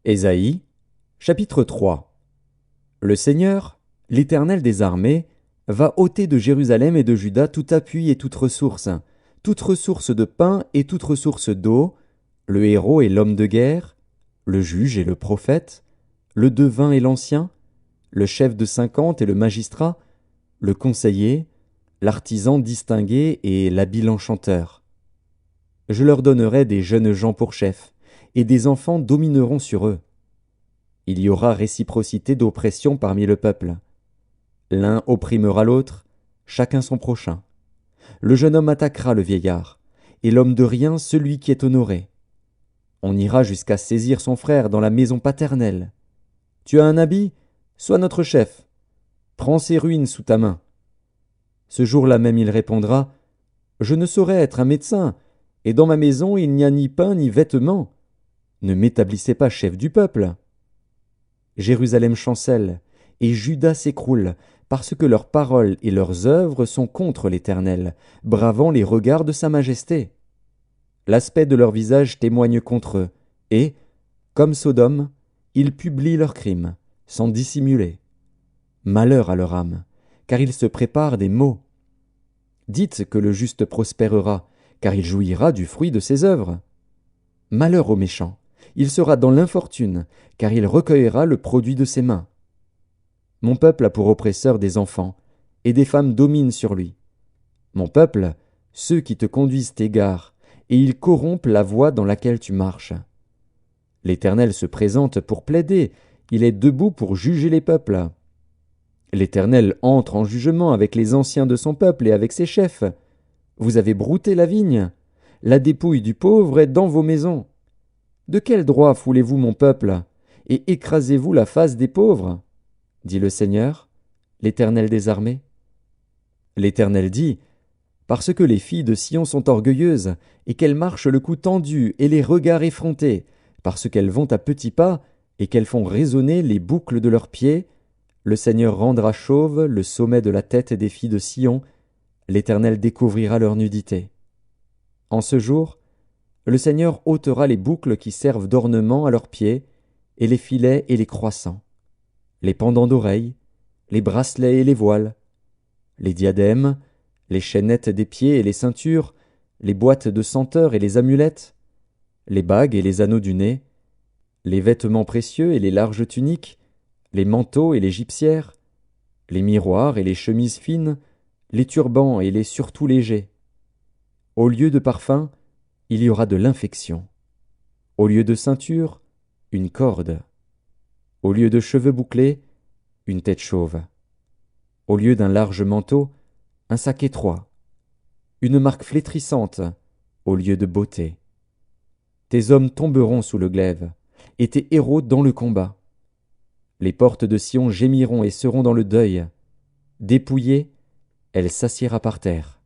Ésaïe, chapitre 3. Le Seigneur, l'Éternel des armées, va ôter de Jérusalem et de Juda tout appui et toute ressource de pain et toute ressource d'eau, le héros et l'homme de guerre, le juge et le prophète, le devin et l'ancien, le chef de 50 et le magistrat, le conseiller, l'artisan distingué et l'habile enchanteur. Je leur donnerai des jeunes gens pour chefs, et des enfants domineront sur eux. Il y aura réciprocité d'oppression parmi le peuple. L'un opprimera l'autre, chacun son prochain. Le jeune homme attaquera le vieillard, et l'homme de rien celui qui est honoré. On ira jusqu'à saisir son frère dans la maison paternelle. Tu as un habit? Sois notre chef. Prends ses ruines sous ta main. Ce jour-là même il répondra, Je ne saurais être un médecin, et dans ma maison il n'y a ni pain ni vêtements. Ne m'établissez pas chef du peuple. Jérusalem chancelle, et Juda s'écroule, parce que leurs paroles et leurs œuvres sont contre l'Éternel, bravant les regards de sa majesté. L'aspect de leur visage témoigne contre eux, et, comme Sodome, ils publient leurs crimes, sans dissimuler. Malheur à leur âme, car ils se préparent des maux. Dites que le juste prospérera, car il jouira du fruit de ses œuvres. Malheur au méchant, il sera dans l'infortune, car il recueillera le produit de ses mains. Mon peuple a pour oppresseur des enfants, et des femmes dominent sur lui. Mon peuple, ceux qui te conduisent t'égarent, et ils corrompent la voie dans laquelle tu marches. L'Éternel se présente pour plaider, il est debout pour juger les peuples. L'Éternel entre en jugement avec les anciens de son peuple et avec ses chefs. Vous avez brouté la vigne, la dépouille du pauvre est dans vos maisons. De quel droit foulez-vous mon peuple, et écrasez-vous la face des pauvres? Dit le Seigneur, l'Éternel des armées. L'Éternel dit, Parce que les filles de Sion sont orgueilleuses, et qu'elles marchent le cou tendu et les regards effrontés, parce qu'elles vont à petits pas, et qu'elles font résonner les boucles de leurs pieds, le Seigneur rendra chauve le sommet de la tête des filles de Sion, l'Éternel découvrira leur nudité. En ce jour, le Seigneur ôtera les boucles qui servent d'ornement à leurs pieds, et les filets et les croissants, les pendants d'oreilles, les bracelets et les voiles, les diadèmes, les chaînettes des pieds et les ceintures, les boîtes de senteurs et les amulettes, les bagues et les anneaux du nez, les vêtements précieux et les larges tuniques, les manteaux et les gypsières, les miroirs et les chemises fines, les turbans et les surtouts légers. Au lieu de parfum, il y aura de l'infection. Au lieu de ceinture, une corde. Au lieu de cheveux bouclés, une tête chauve. Au lieu d'un large manteau, un sac étroit. Une marque flétrissante, au lieu de beauté. Tes hommes tomberont sous le glaive, et tes héros dans le combat. Les portes de Sion gémiront et seront dans le deuil. Dépouillée, elle s'assiera par terre.